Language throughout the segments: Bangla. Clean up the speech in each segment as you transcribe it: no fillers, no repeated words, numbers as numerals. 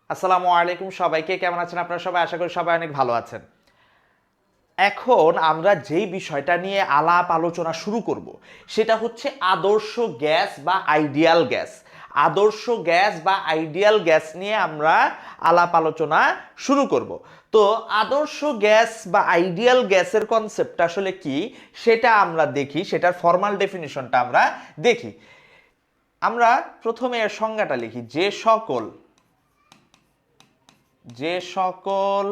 আসসালামু আলাইকুম সবাইকে, কেমন আছেন আপনারা সবাই? আশা করি সবাই অনেক ভালো আছেন। এখন আমরা যেই বিষয়টা নিয়ে আলাপ আলোচনা শুরু করব সেটা হচ্ছে আদর্শ গ্যাস বা আইডিয়াল গ্যাস। আদর্শ গ্যাস বা আইডিয়াল গ্যাস নিয়ে আমরা আলাপ আলোচনা শুরু করব। তো আদর্শ গ্যাস বা আইডিয়াল গ্যাসের কনসেপ্ট আসলে কি সেটা আমরা দেখি, সেটার ফর্মাল ডেফিনিশনটা আমরা দেখি। আমরা প্রথমে এর সংজ্ঞাটা লিখি। যে সকল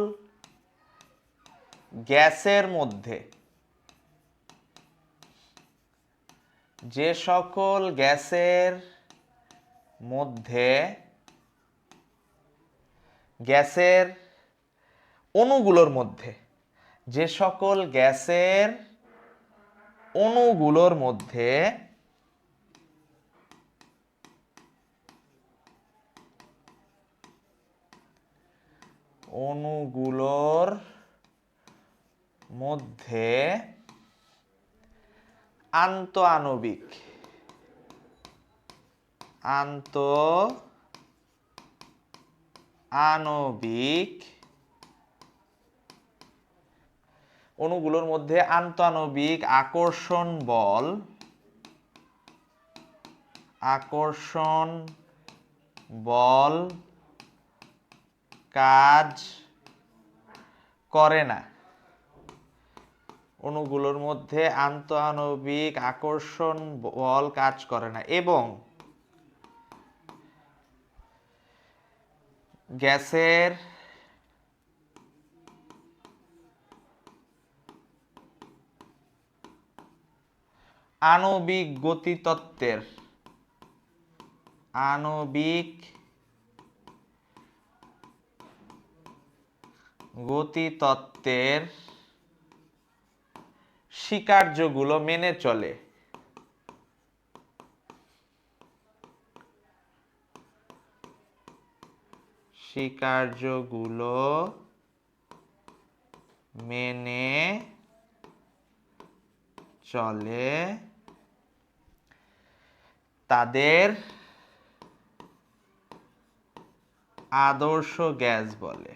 গ্যাসের মধ্যে যে সকল গ্যাসের মধ্যে গ্যাসের অণুগুলোর মধ্যে যে সকল গ্যাসের অণুগুলোর মধ্যে অণুগুলোর মধ্যে আন্তঃআণবিক অণুগুলোর মধ্যে আন্তঃআণবিক আকর্ষণ বল কাজ করে না। অণুগুলোর মধ্যে আন্তঃআণবিক আকর্ষণ বল কাজ করে না এবং গ্যাসের আণবিক গতিতত্ত্বের স্বীকার্যগুলো মেনে চলে। তাদের আদর্শ গ্যাস বলে।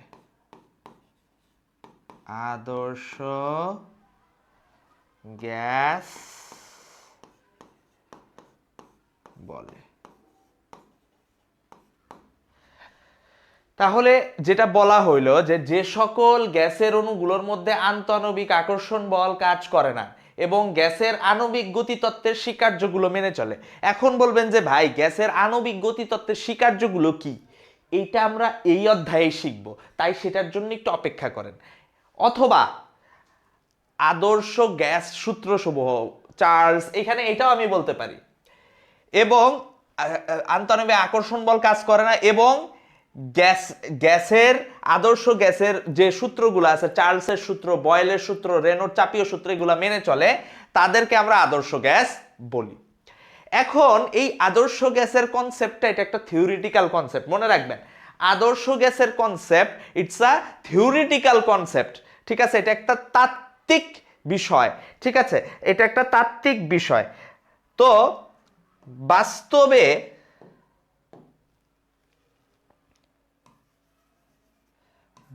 তাহলে যেটা বলা হইলো যে সকল গ্যাসের অণুগুলোর মধ্যে আন্তঃআণবিক আকর্ষণ বল কাজ করে না এবং গ্যাসের আণবিক গতিতত্ত্বের স্বীকার্যগুলো মেনে চলে। এখন বলবেন যে ভাই, গ্যাসের আণবিক গতিতত্ত্বের স্বীকার্যগুলো কি? এইটা আমরা এই অধ্যায়ে শিখব, তাই সেটার জন্য একটু অপেক্ষা করেন। অথবা আদর্শ গ্যাস সূত্রসমূহ, চার্লস, এখানে এটাও আমি বলতে পারি। এবং আন্তঃআণবিক আকর্ষণ বল কাজ করে না এবং আদর্শ গ্যাসের যে সূত্রগুলো আছে, চার্লসের সূত্র, বয়েলের সূত্র, রেনোর চাপীয় সূত্র, এগুলো মেনে চলে, তাদেরকে আমরা আদর্শ গ্যাস বলি। এখন এই আদর্শ গ্যাসের কনসেপ্টটা, এটা একটা থিওরিটিক্যাল কনসেপ্ট, মনে রাখবেন। আদর্শ গ্যাসের concept it's a theoretical concept, ঠিক আছে? এটা একটা তাত্ত্বিক বিষয়, ঠিক আছে? এটা একটা তাত্ত্বিক বিষয়। তো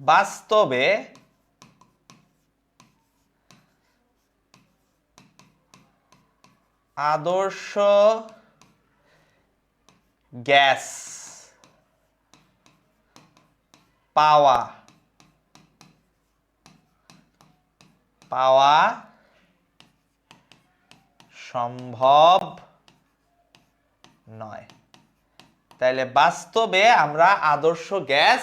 বাস্তবে আদর্শ গ্যাস পাওয়া সম্ভব নয়। তাইলে বাস্তবে আমরা আদর্শ গ্যাস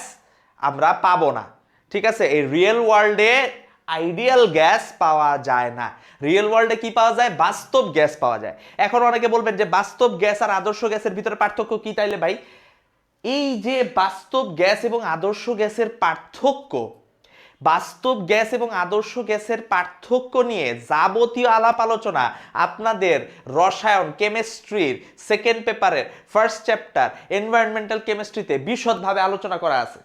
আমরা পাবো না, ঠিক আছে? এই রিয়েল ওয়ার্ল্ডে আইডিয়াল গ্যাস পাওয়া যায় না। রিয়েল ওয়ার্ল্ডে কি পাওয়া যায়? বাস্তব গ্যাস পাওয়া যায়। এখন অনেকে বলবেন যে বাস্তব গ্যাস আর আদর্শ গ্যাসের ভিতরে পার্থক্য কি? তাইলে ভাই, এই যে বাস্তব গ্যাস এবং আদর্শ গ্যাসের পার্থক্য, বাস্তব গ্যাস এবং আদর্শ গ্যাসের পার্থক্য নিয়ে যাবতীয় আলাপ আলোচনা আপনাদের রসায়ন কেমিস্ট্রির সেকেন্ড পেপারের ফার্স্ট চ্যাপ্টার এনভায়রনমেন্টাল কেমিস্ট্রিতে বিশদভাবে আলোচনা করা আছে।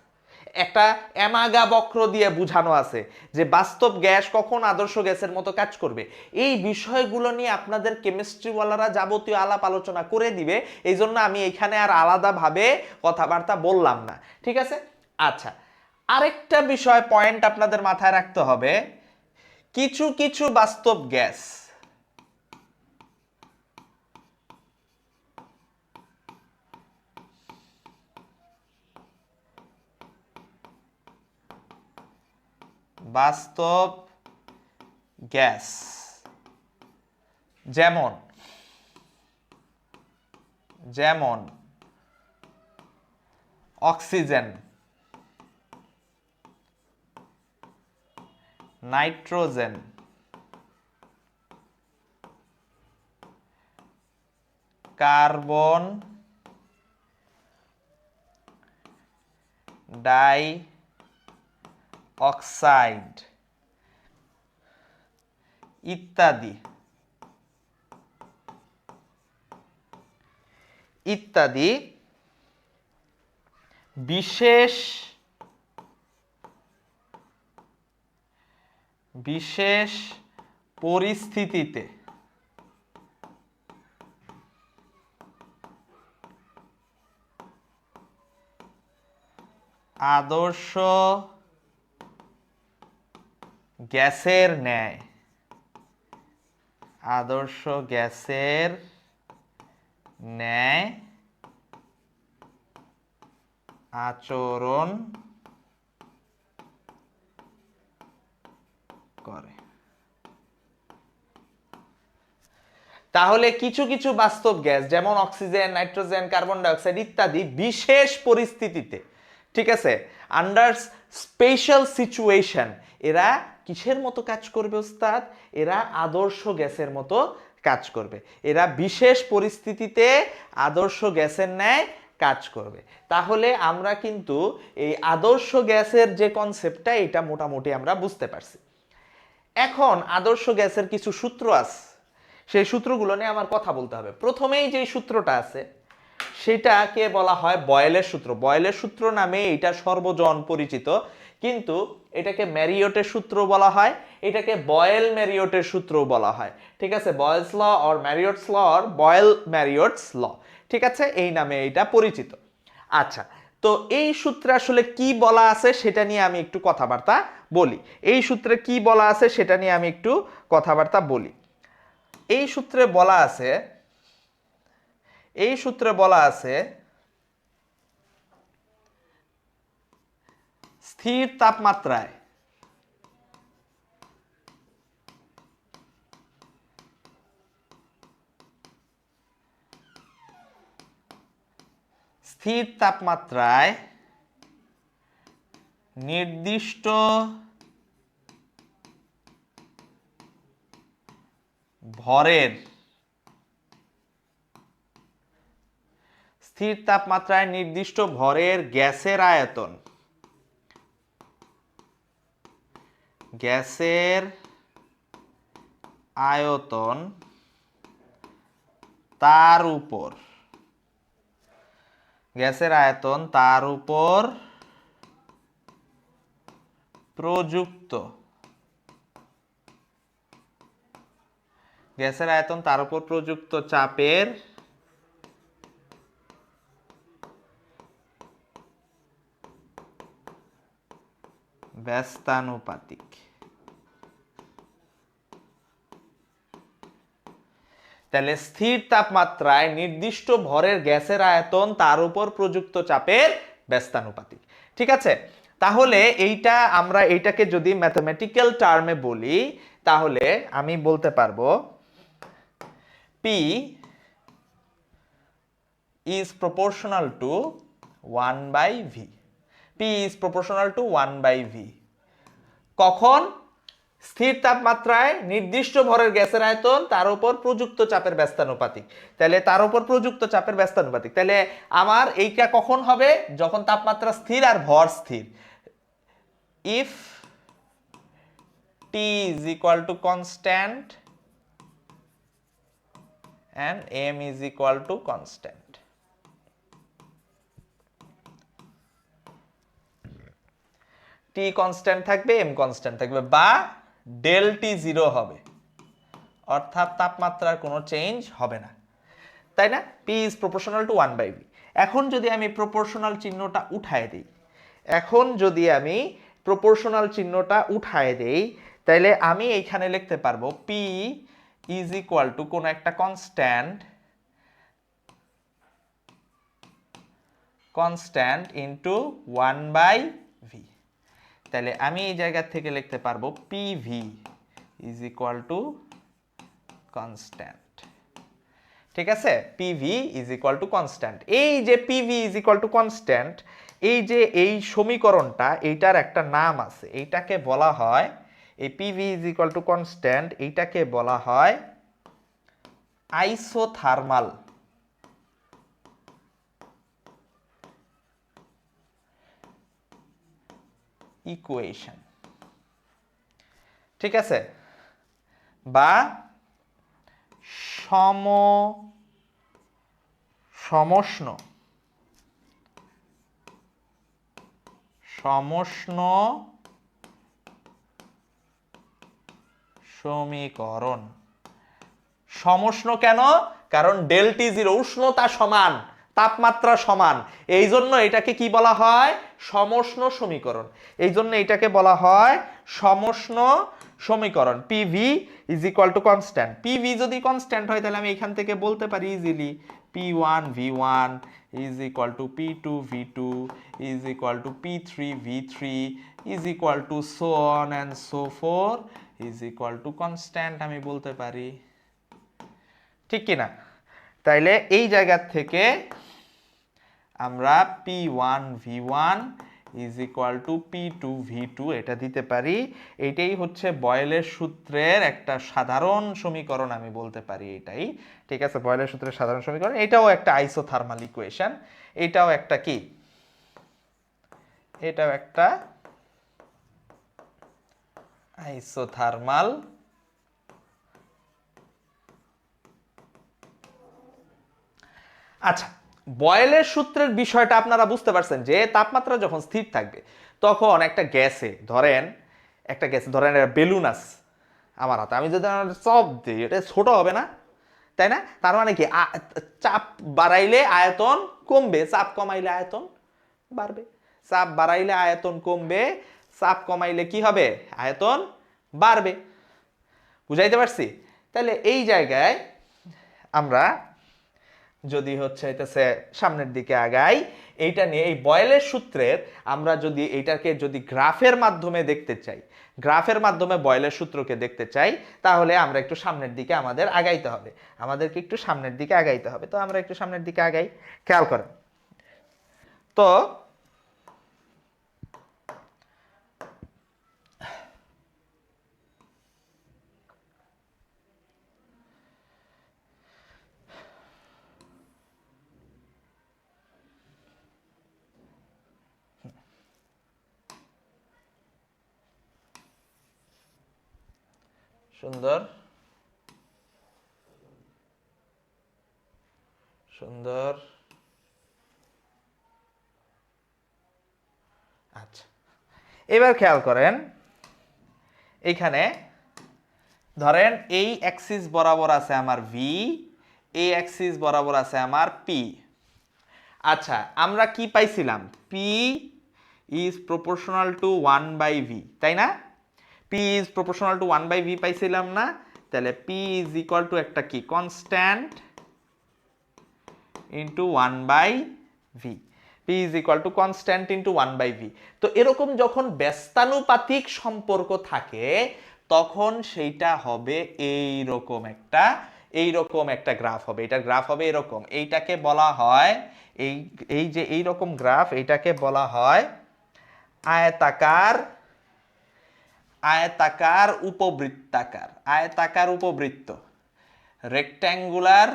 একটা এমাগা বক্র দিয়ে বোঝানো আছে যে বাস্তব গ্যাস কখন আদর্শ গ্যাসের মতো কাজ করবে। এই বিষয়গুলো নিয়ে আপনাদের কেমিস্ট্রিওয়ালারা যাবতীয় আলাপ আলোচনা করে দিবে, এই জন্য আমি এখানে আর আলাদাভাবে কথাবার্তা বললাম না, ঠিক আছে। আচ্ছা, আরেকটা বিষয় পয়েন্ট আপনাদের মাথায় রাখতে হবে, কিছু কিছু বাস্তব গ্যাস বাস্তব গ্যাস যেমন যেমন oxygen, nitrogen, carbon die oxide ইত্যাদি ইত্যাদি বিশেষ বিশেষ পরিস্থিতিতে আদর্শ গ্যাসের ন্যায় আদর্শ গ্যাসের ন্যায় আচরণ করে। তাহলে কিছু কিছু বাস্তব গ্যাস যেমন oxygen, nitrogen, carbon die oxide ইত্যাদি বিশেষ পরিস্থিতিতে, ঠিক আছে, আন্ডার স্পেশাল সিচুয়েশন, এরা কিসের মতো কাজ করবে ওস্তাদ? এরা আদর্শ গ্যাসের মতো কাজ করবে। এরা বিশেষ পরিস্থিতিতে আদর্শ গ্যাসের ন্যায় কাজ করবে। তাহলে আমরা কিন্তু এই আদর্শ গ্যাসের যে কনসেপ্টটা, এটা মোটামুটি আমরা বুঝতে পারছি। এখন আদর্শ গ্যাসের কিছু সূত্র আছে, সেই সূত্রগুলো নিয়ে আমার কথা বলতে হবে। প্রথমেই যে সূত্রটা আছে সেটাকে বলা হয় বয়েলের সূত্র। বয়েলের সূত্র নামে এটা সর্বজন পরিচিত, কিন্তু এটাকে ম্যারিয়টের সূত্র বলা হয়, এটাকে বয়েল ম্যারিয়টের সূত্র বলা হয়, ঠিক আছে। Boyle's law or Mariotte's law or Boyle Mariotte's law, ঠিক আছে, এই নামে এটা পরিচিত। আচ্ছা, তো এই সূত্রে আসলে কি বলা আছে সেটা নিয়ে আমি একটু কথাবার্তা বলি। এই সূত্রে কি বলা আছে সেটা নিয়ে আমি একটু কথাবার্তা বলি। এই সূত্রে বলা আছে স্থির তাপমাত্রায় নির্দিষ্ট ভরের গ্যাসের আয়তন তার উপর প্রযুক্ত চাপের ব্যস্তানুপাতিক। তাহলে স্থির তাপমাত্রায় নির্দিষ্ট ভরের গ্যাসের আয়তন তার উপর প্রযুক্ত চাপের ব্যস্তানুপাতিক, ঠিক আছে। তাহলে আমরা এইটাকে যদি ম্যাথমেটিক্যাল টার্মে বলি, তাহলে আমি বলতে পারবো P is proportional to 1/v। P is proportional to 1/v। কখন? স্থির তাপমাত্রায় নির্দিষ্ট ভরের গ্যাসের আয়তন তার উপর প্রযুক্ত চাপের ব্যস্তানুপাতিক। তাহলে তার উপর প্রযুক্ত চাপের ব্যস্তানুপাতিক, তাহলে আমার এইটা কখন হবে? যখন তাপমাত্রা স্থির আর ভর স্থির। If T is equal to constant and M is equal to constant। T constant থাকবে, এম কনস্ট্যান্ট থাকবে, বা ডেল টি জিরো হবে, অর্থাৎ তাপমাত্রার কোনো চেঞ্জ হবে না, তাই না? P is proportional to 1/v। এখন যদি আমি প্রপোর্শনাল চিহ্নটা উঠায় দিই, তাহলে আমি এইখানে লিখতে পারবো পি ইজ ইকুয়াল টু কোনো একটা কনস্ট্যান্ট ইন্টু 1/v। তাহলে আমি এই জায়গা থেকে লিখতে পারবো PV is equal to constant. ঠিক আছে, PV is equal to constant. এই যে PV is equal to constant, এই যে এই সমীকরণটা, এইটার একটা নাম আছে, এইটাকে বলা হয়, এই PV is equal to constant, এইটাকে বলা হয় আইসোথার্মাল ইকুয়েশন। ঠিক আছে, বা সমষ্ণ সমীকরণ। সমষ্ণ কেন? কারণ ডেল্টি জিরো, উষ্ণতা সমান, তাপমাত্রা সমান, এই জন্য এটাকে কি বলা হয়? সমষ্ণ সমীকরণ। এই জন্য এটাকে বলা হয় সমষ্ণ সমীকরণ। PV is equal to constant. PV যদি কনস্ট্যান্ট হয় তাহলে আমি এখান থেকে বলতে পারি easily P1 V1 is equal two P2 V2 is equal two P3 V3 is equal two so on and so four is equal to constant আমি বলতে পারি, ঠিক কিনা? তাইলে এই জায়গা থেকে আমরা P1 V1 is equal two P2 V2 এটা দিতে পারি। এইটাই হচ্ছে বয়েলের সূত্রের একটা সাধারণ সমীকরণ আমি বলতে পারি এটাই। ঠিক আছে, বয়েলের সূত্রের সাধারণ সমীকরণ। এটাও একটা আইসোথার্মাল ইকুয়েশন, এটাও একটা কি, এটাও একটা আইসোথার্মাল আচ্ছা, বয়েলের সূত্রের বিষয়টা আপনারা বুঝতে পারছেন যে তাপমাত্রা যখন স্থির থাকবে তখন একটা গ্যাসে, ধরেন বেলুন আছে আমার হাতে, আমি যদি চাপ দিই এটা ছোট হবে না, তাই না? তার মানে কি, চাপ বাড়াইলে আয়তন কমবে, চাপ কমাইলে আয়তন বাড়বে। চাপ বাড়াইলে আয়তন কমবে, চাপ কমাইলে কি হবে? আয়তন বাড়বে। বুঝাইতে পারছি? তাহলে এই জায়গায় আমরা যদি সামনের দিকে আগাই, এইটা নিয়ে এই বয়েলের সূত্রের আমরা যদি এইটাকে যদি গ্রাফের মাধ্যমে দেখতে চাই, গ্রাফের মাধ্যমে বয়েলের সূত্রকে দেখতে চাই, তাহলে আমরা একটু সামনের দিকে আমাদের আগাইতে হবে, আমাদেরকে একটু সামনের দিকে আগাইতে হবে। তো আমরা একটু সামনের দিকে আগাই, খেয়াল করেন। তো সুন্দর সুন্দর, আচ্ছা, এবার খেয়াল করেন, এইখানে ধরেন এই অ্যাক্সিস বরাবর আছে আমার ভি, এই অ্যাক্সিস বরাবর আছে আমার পি। আচ্ছা, আমরা কি পাইছিলাম? P is proportional to 1/v, তাই না? P is proportional to 1/v পাইছিলাম না? তাহলে পি ইজ ইকুয়াল টু একটা কি, constant into 1/v। P is equal to constant into 1/v। তো এরকম যখন ব্যস্তানুপাতিক সম্পর্ক থাকে তখন সেইটা হবে এইরকম একটা গ্রাফ হবে। এটার গ্রাফ হবে এরকম। এইটাকে বলা হয়, এই যে এইরকম গ্রাফ, এটাকে বলা হয় আয়তাকার উপবৃত্ত, রেক্ট্যাঙ্গুলার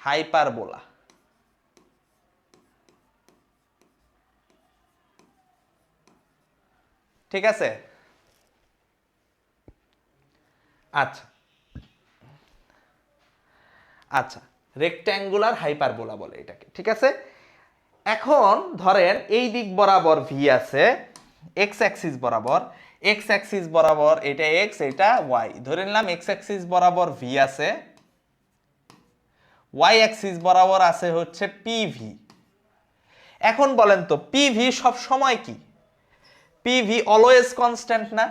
হাইপারবোলা। ঠিক আছে, আচ্ছা, আচ্ছা, রেক্ট্যাঙ্গুলার হাইপারবোলা বলে এটাকে, ঠিক আছে। এখন ধরেন এই দিক বরাবর ভি আছে, এক্স অ্যাক্সিস বরাবর, এক্স অ্যাক্সিস বরাবর এটা এক্স এটা ওয়াই, ধরে নিলাম এক্স অ্যাক্সিস বরাবর ভি আছে, ওয়াই অ্যাক্সিস বরাবর আছে হচ্ছে পিভি। এখন বলেন তো পিভি সব সময় কি? পিভি অলওয়েজ কনস্ট্যান্ট না?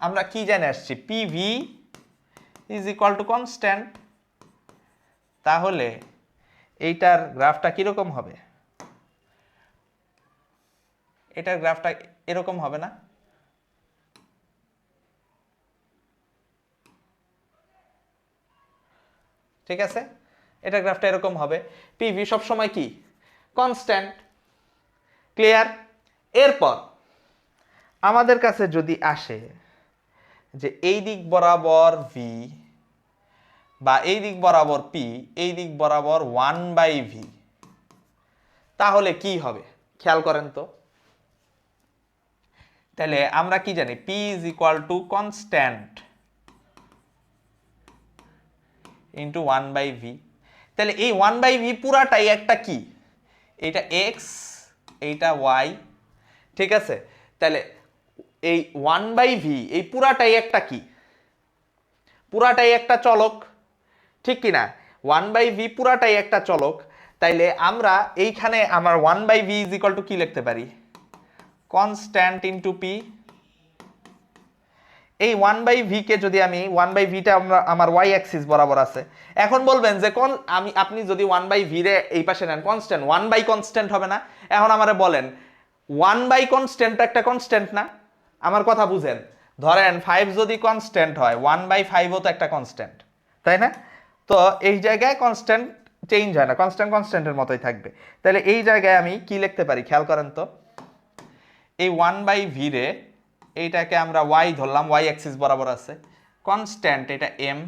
আমরা কি জেনে আসছি? PV is equal to constant. তাহলে এইটার গ্রাফটা কিরকম হবে? এটার গ্রাফটা এরকম হবে না? ঠিক আছে, এটার গ্রাফটা এরকম হবে। পিভি সব সময় কি? কনস্ট্যান্ট। ক্লিয়ার? এরপর আমাদের কাছে যদি আসে যে এই দিক বরাবর ভি বা এই দিক বরাবর পি, এই দিক বরাবর 1/v, তাহলে কি হবে খেয়াল করেন তো। তাহলে আমরা কি জানি? p is equal to constant into 1/v। তাহলে এই 1/v পুরাটাই একটা কি? এইটা x, এইটা y, ঠিক আছে। তাহলে এই 1/v এই পুরাটাই একটা কি? পুরাটাই একটা চলক, ঠিক কি না? 1/v পুরাটাই একটা চলক। তাইলে আমরা এইখানে আমার 1/v ইজ ইকুয়াল টু কি লিখতে পারি? Constant into P. এই 1/v কে যদি আমি 1/v টা আমার y অ্যাক্সিস বরাবর আছে, এখন বলবেন যে আপনি যদি 1/v রে এই পাশে নেন কনস্ট্যান্ট, 1 কনস্ট্যান্ট হবে না? এখন আমারে বলেন 1 কনস্ট্যান্ট একটা কনস্ট্যান্ট না? আমার কথা বুঝেন। ধরেন 5 যদি কনস্ট্যান্ট হয়, 1/5 ও তো একটা কনস্ট্যান্ট, তাই না? তো এই জায়গায় কনস্ট্যান্ট চেঞ্জ হয় না, কনস্ট্যান্ট কনস্ট্যান্টের মতোই থাকবে। তাহলে এই জায়গায় আমি কি লিখতে পারি খেয়াল করেন তো। এই 1/v রে এইটাকে আমরা y ধরলাম, y অ্যাক্সিস বরাবর আছে, কনস্ট্যান্ট এটা m,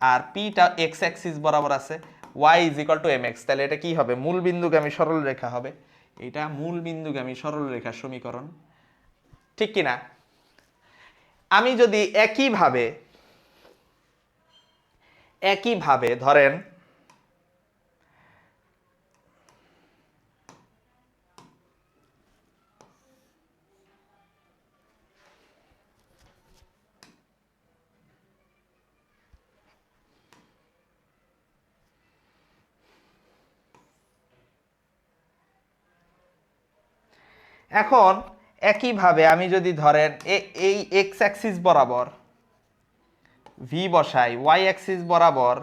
আর পিটা x অ্যাক্সিস বরাবর আছে, y is equal two mx। তাহলে এটা কি হবে? মূল বিন্দুগামী সরল রেখা হবে। এটা মূল বিন্দুগামী সরল রেখার সমীকরণ, ঠিক কি না? আমি যদি একইভাবে ধরেন এখন একইভাবে আমি যদি ধরেন এই এক্স অ্যাক্সিস বরাবর ভি বসাই, ওয়াই অ্যাক্সিস বরাবর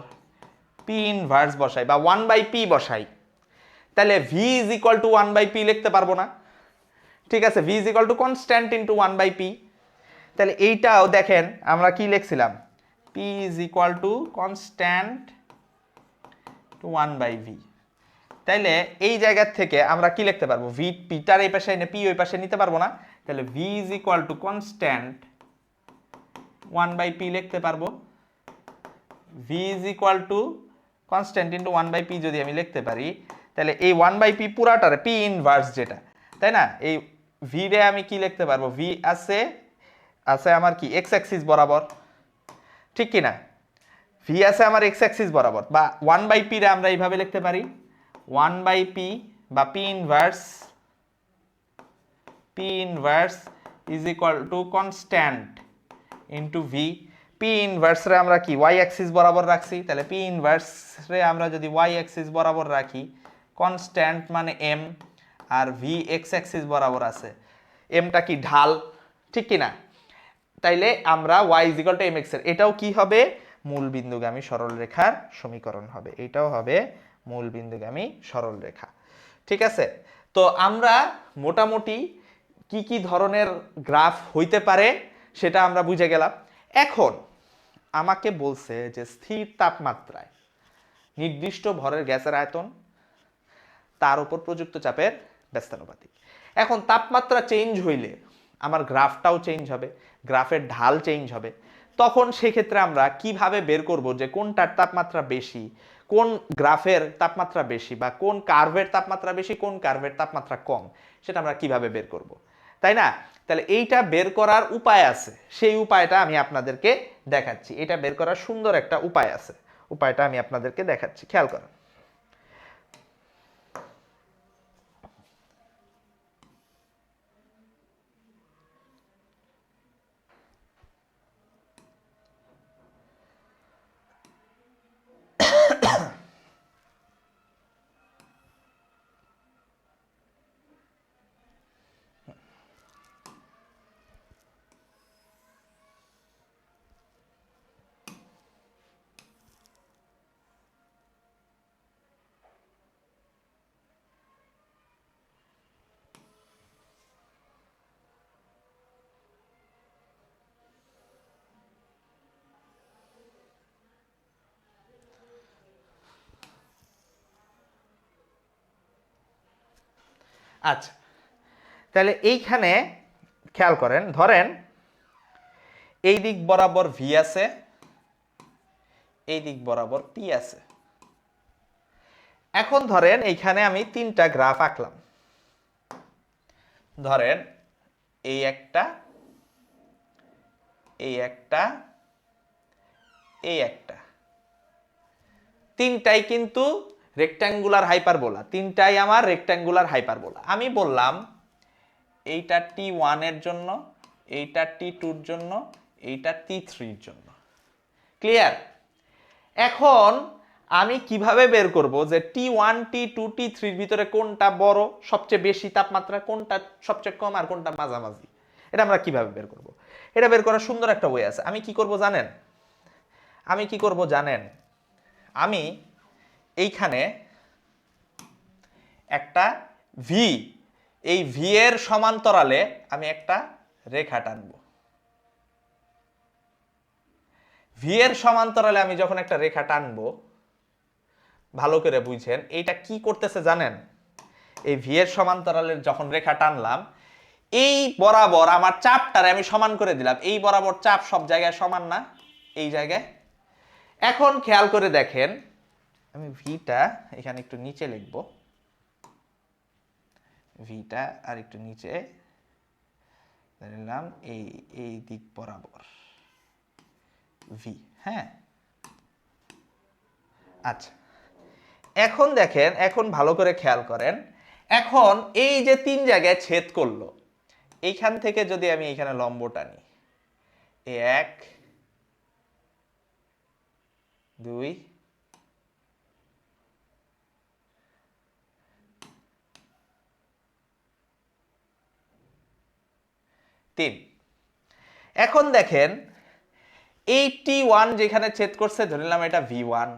পি ইনভার্স বসাই বা 1/p বসাই, তাহলে V is equal two 1/p লিখতে পারবো না? ঠিক আছে, V is equal to constant into 1/p। তাহলে এইটাও দেখেন আমরা কি লিখছিলাম? P is equal to constant to 1/v। তাইলে এই জায়গা থেকে আমরা কি লিখতে পারবো? ভি পিটার এই পাশে এনে পি ওই পাশে নিতে পারবো না? তাহলে V is equal to constant 1/p লিখতে পারবো। V is equal to constant into 1/p যদি আমি লিখতে পারি, তাহলে এই 1/p পুরাটারে পি ইনভার্স যেটা, তাই না? এই ভি রে আমি কি লিখতে পারবো? ভি আছে আমার কি এক্স অ্যাক্সিস বরাবর, ঠিক কি না? ভি আছে আমার এক্স অ্যাক্সিস বরাবর, বা 1/p রে আমরা এইভাবে লিখতে পারি 1/p বা P inverse is equal to constant into V. P inverse রে আমরা কি ওয়াই অ্যাক্সিস বরাবর রাখছি, তাহলে পি ইনভার্স রে আমরা যদি ওয়াই অ্যাক্সিস বরাবর রাখি, কনস্ট্যান্ট মানে এম, আর ভি এক্স অ্যাক্সিস বরাবর আছে, এমটা কি ঢাল, ঠিক কি না? তাইলে আমরা y is equal two mx এর এটাও কি হবে? মূল বিন্দুগামী সরল রেখার সমীকরণ হবে। এটাও হবে মূল বিন্দুগামী সরল রেখা, ঠিক আছে। তো আমরা মোটামুটি কি কি ধরনের গ্রাফ হইতে পারে সেটা আমরা বুঝে গেলাম। এখন আমাকে বলছে যে স্থির তাপমাত্রায় নির্দিষ্ট ভরের গ্যাসের আয়তন, তার উপর প্রযুক্ত চাপের ব্যস্তানুপাতিক। এখন তাপমাত্রা চেঞ্জ হইলে আমার গ্রাফটাও চেঞ্জ হবে, গ্রাফের ঢাল চেঞ্জ হবে। তখন সেক্ষেত্রে আমরা কিভাবে বের করব যে কোনটার তাপমাত্রা বেশি, কোন গ্রাফের তাপমাত্রা বেশি, বা কোন কার্ভের তাপমাত্রা বেশি, কোন কার্ভের তাপমাত্রা কম, সেটা আমরা কিভাবে বের করব, তাই না? তাহলে এইটা বের করার উপায় আছে, সেই উপায়টা আমি আপনাদেরকে দেখাচ্ছি। এটা বের করার সুন্দর একটা উপায় আছে। উপায়টা আমি আপনাদেরকে দেখাচ্ছি, খেয়াল করেন। আচ্ছা, তাহলে এইখানে খেয়াল করেন, ধরেন এই দিক বরাবর ভি আছে, এই দিক বরাবর টি আছে। এখন ধরেন এইখানে আমি তিনটা গ্রাফ আঁকলাম। ধরেন এই একটা, এই একটা, এই একটা, তিনটাই কিন্তু রেক্ট্যাঙ্গুলার হাইপারবোলা, তিনটাই আমার রেক্ট্যাঙ্গুলার হাইপারবোলা। আমি বললাম এইটা T1 এর জন্য, এইটা T2 এর জন্য, এইটা T3 এর জন্য। ক্লিয়ার? এখন আমি কিভাবে বের করব যে T1 T2 T3 এর ভিতরে কোনটা বড়, সবচেয়ে বেশি তাপমাত্রা, কোনটা সবচেয়ে কম, আর কোনটা মাঝামাঝি? এটা আমরা কিভাবে বের করব? এটা বের করার সুন্দর একটা ওয়ে আছে। আমি কি করব জানেন? আমি কি করব জানেন? আমি এইখানে একটা ভি, এই ভি এর সমান্তরালে আমি একটা রেখা টানবো। ভি এর সমান্তরালে আমি যখন একটা রেখা টানবো, ভালো করে বুঝেন এইটা কি করতেছে জানেন? এই ভি এর সমান্তরালের যখন রেখা টানলাম, এই বরাবর আমার চাপটারে আমি সমান করে দিলাম। এই বরাবর চাপ সব জায়গায় সমান না, এই জায়গায়। এখন খেয়াল করে দেখেন, আমি ভিটা এখানে একটু নিচে লিখব, ভিটা আর একটু নিচে নিলাম, এই এই দিক বরাবর ভি। হ্যাঁ, আচ্ছা, এখন দেখেন, এখন ভালো করে খেয়াল করেন, এখন এই যে তিন জায়গায় ছেদ করলো, এইখান থেকে যদি আমি এখানে লম্ব টানি, 1 2 3, এখন দেখেন এই T1 যেখানে ছেদ করছে, ধরে নিলাম এটা V1,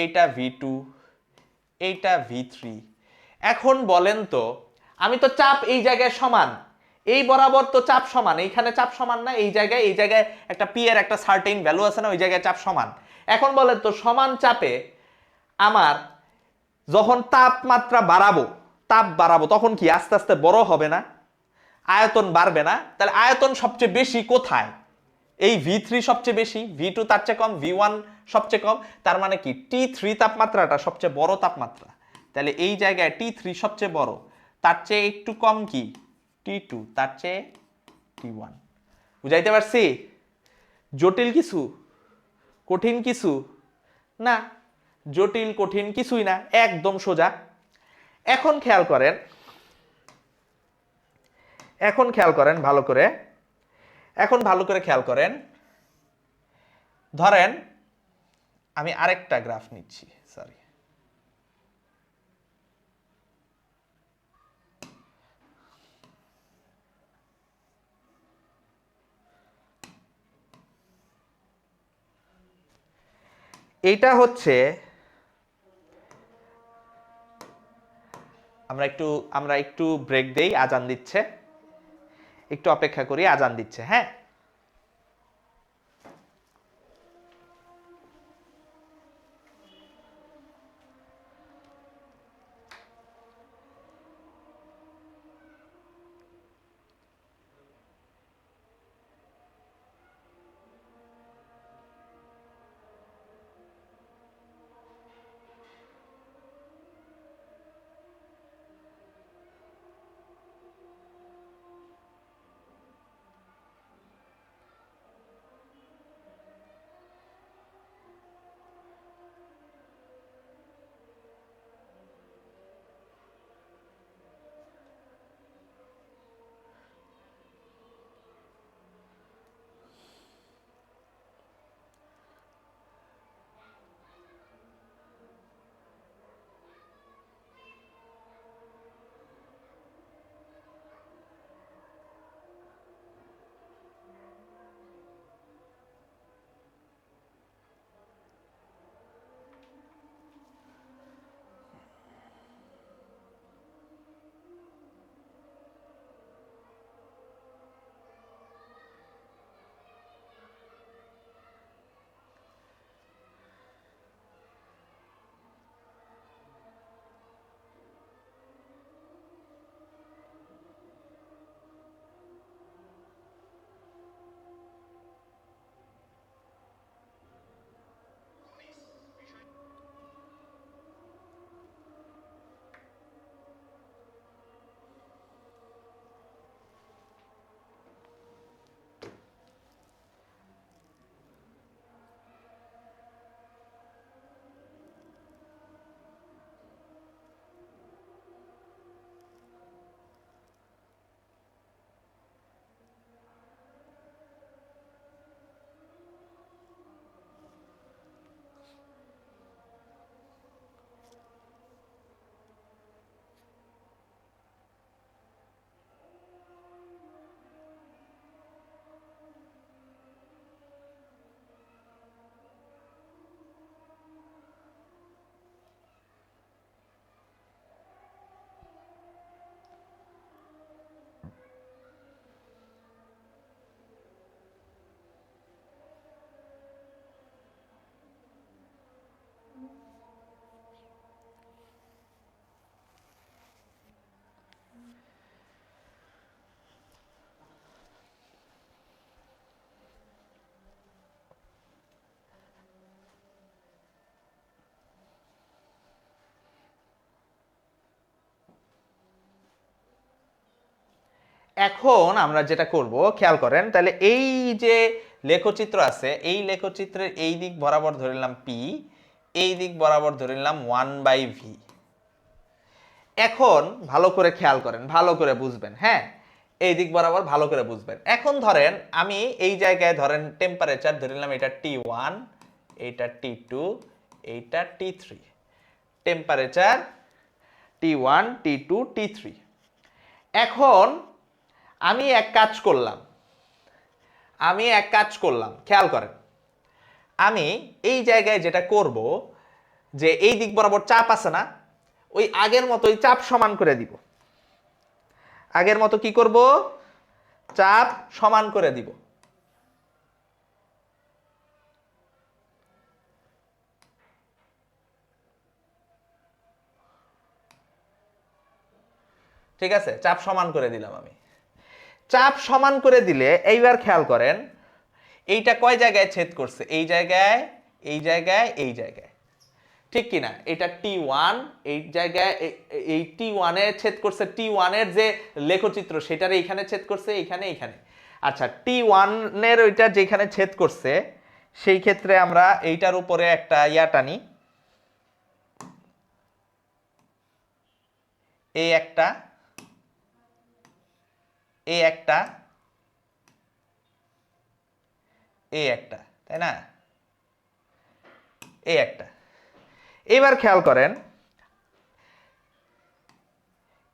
এইটা V2, এইটা V3। এখন বলেন তো, আমি তো চাপ এই জায়গায় সমান, এই বরাবর তো চাপ সমান, এইখানে চাপ সমান না, এই জায়গায়, এই জায়গায় একটা পি এর একটা সার্টেইন ভ্যালু আছে না, ওই জায়গায় চাপ সমান। এখন বলেন তো, সমান চাপে আমার যখন তাপমাত্রা বাড়াবো, তাপ বাড়াবো, তখন কি আস্তে আস্তে বড় হবে না? আয়তন বাড়বে না? তাহলে আয়তন সবচেয়ে বেশি কোথায়? এই V3 সবচেয়ে বেশি, V2 তার চেয়ে কম, V1 সবচেয়ে কম। তার মানে কি T3 তাপমাত্রাটা সবচেয়ে বড় তাপমাত্রা। তাহলে এই জায়গায় T3 সবচেয়ে বড়, তার চেয়ে একটু কম কি T2, তার চেয়ে T1। বুঝাইতে পারছি? জটিল কিছু? কঠিন কিছু না, জটিল কঠিন কিছুই না, একদম সোজা। এখন খেয়াল করেন, এখন খেয়াল করেন ভালো করে, এখন ভালো করে খেয়াল করেন। ধরেন আমি আরেকটা গ্রাফ নিচ্ছি, সরি, এইটা হচ্ছে, আমরা একটু ব্রেক দেই, আজান দিচ্ছে, একটু অপেক্ষা করি, আজান দিচ্ছে। হ্যাঁ, এখন আমরা যেটা করব খেয়াল করেন, তাহলে এই যে লেখচিত্র আছে, এই লেখচিত্রের এই দিক বরাবর ধরে নিলাম পি, এই দিক বরাবর ধরে নিলাম 1/v। এখন ভালো করে খেয়াল করেন, ভালো করে বুঝবেন, হ্যাঁ, এই দিক বরাবর ভালো করে বুঝবেন। এখন ধরেন আমি এই জায়গায় ধরেন টেম্পারেচার ধরে নিলাম এটা T1, এটা T2, এইটা T3, temperature T1, T2, T3। এখন আমি এক কাজ করলাম, খেয়াল করেন, আমি এই জায়গায় যেটা করব যে এই দিক বরাবর চাপ আছে না, ওই আগের মতোই চাপ সমান করে দিব। আগের মতো কি করব, চাপ সমান করে দিব। ঠিক আছে, চাপ সমান করে দিলাম আমি। চাপ সমান করে দিলে এইবার খেয়াল করেন এইটা কয় জায়গায় ছেদ করছে, এই জায়গায়, এই জায়গায়, এই জায়গায়, ঠিক কিনা? এটা T1, এই জায়গায় এই T1 এ ছেদ করছে, T1 এর যে লেখচিত্র সেটার এইখানে ছেদ করছে, এইখানে, এইখানে। আচ্ছা, T1 এর ওইটা যেখানে ছেদ করছে সেই ক্ষেত্রে আমরা এইটার উপরে একটা ইয়া টানি, এই একটা, এই একটা, এই একটা, তাই না? এই একটা। এবার খেয়াল করেন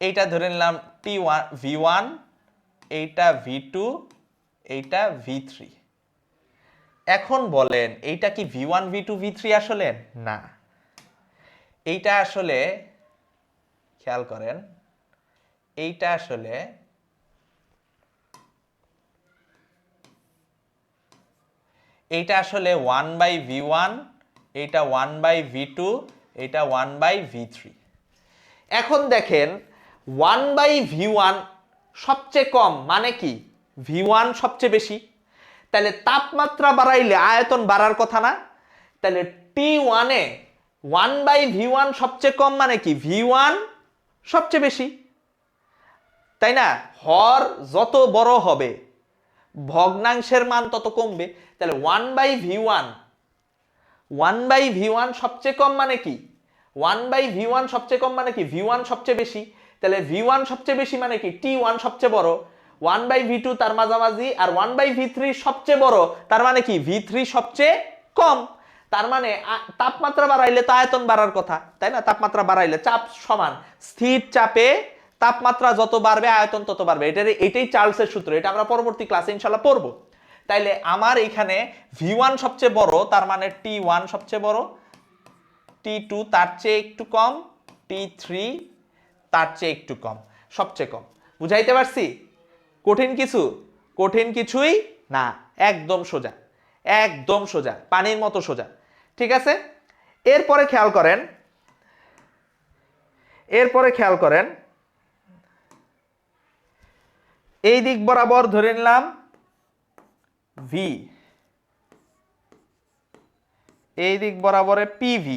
এইটা ধরে নিলাম T1 V1, এইটা V2, এইটা V3। এখন বলেন এইটা কি V1 V2 V3 আসলে? না, এইটা আসলে খেয়াল করেন এইটা আসলে এইটা আসলে 1/V1, এইটা 1/V2, এইটা 1/V3। এখন দেখেন 1/V1 সবচেয়ে কম মানে কি V1 সবচেয়ে বেশি, তাহলে তাপমাত্রা বাড়াইলে আয়তন বাড়ার কথা না? তাহলে T1 এ 1/V1 সবচেয়ে কম মানে কি V1 সবচেয়ে বেশি, তাই না? হর যত বড় হবে ভগ্নাংশের মান তত কমবে। তাহলে 1/V1 সবচেয়ে কম মানে কি 1/V1 সবচেয়ে কম মানে কি V1 সবচেয়ে বেশি। তাহলে V1 সবচেয়ে বেশি মানে কি T1 সবচেয়ে বড়, 1/V2 তার মাঝামাঝি, আর 1/V3 সবচেয়ে বড়, তার মানে কি V3 সবচেয়ে কম। তার মানে তাপমাত্রা বাড়াইলে তো আয়তন বাড়ার কথা, তাই না? তাপমাত্রা বাড়াইলে চাপ সমান, স্থির চাপে তাপমাত্রা যত বাড়বে আয়তন তত বাড়বে। এটাই চার্লসের সূত্র, এটা আমরা পরবর্তী ক্লাসে ইনশাআল্লাহ পড়বো। তাইলে আমার এখানে V1 সবচেয়ে বড়, তার মানে T1 সবচেয়ে বড়, T2 তার চেয়ে একটু কম, T3 তার চেয়ে একটু কম, সবচেয়ে কম। বুঝাইতে পারছি? কঠিন কিছু? কঠিন কিছুই না, একদম সোজা, একদম সোজা, পানির মতো সোজা। ঠিক আছে, এরপরে খেয়াল করেন, এই দিক বরাবর ধরে নিলাম V, এই দিক বরাবরে PV।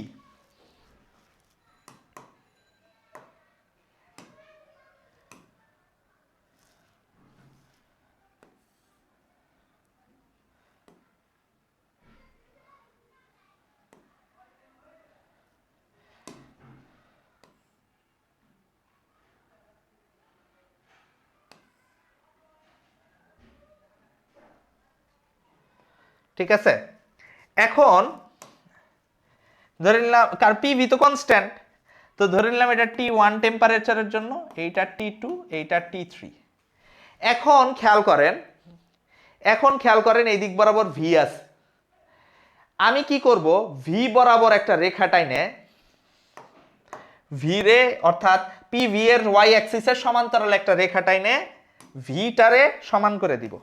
ঠিক আছে, এখন ধরে নিলাম কার পিভি তো কনস্ট্যান্ট, তো ধরে নিলাম এটা T1 টেম্পারেচারের জন্য, এইটা T2, এইটা T3। এখন খেয়াল করেন এই দিক বরাবর V আছে, আমি কি করব V বরাবর একটা রেখা টাইনে V রে অর্থাৎ PV এর y অ্যাক্সিসের সমান্তরাল একটা রেখা টাইনে V টারে সমান করে দিব।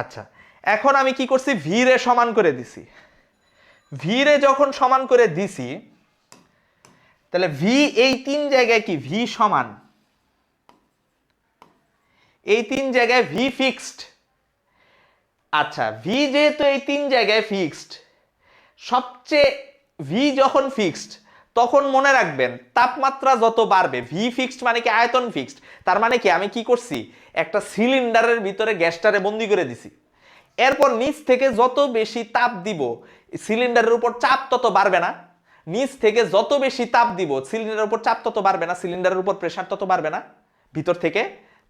আচ্ছা, এখন আমি কি করছি V রে সমান করে দিছি। V রে যখন সমান করে দিছি তাহলে V এই তিন জায়গায় কি V সমান, এই তিন জায়গায় V ফিক্সড। আচ্ছা ভি যেহেতু এই তিন জায়গায় ফিক্সড, সবচেয়ে ভি যখন ফিক্সড তখন মনে রাখবেন তাপমাত্রা যত বাড়বে, ভি ফিক্সড মানে কি আয়তন ফিক্সড, তার মানে কি আমি কি করছি একটা সিলিন্ডারের ভিতরে গ্যাসটারে বন্দি করে দিছি, এরপর নিচ থেকে যত বেশি তাপ দিব সিলিন্ডারের উপর চাপ তত বাড়বে না, নিচ থেকে যত বেশি তাপ দিব সিলিন্ডারের উপর চাপ তত বাড়বে না, সিলিন্ডারের উপর প্রেসার তত বাড়বে না ভিতর থেকে,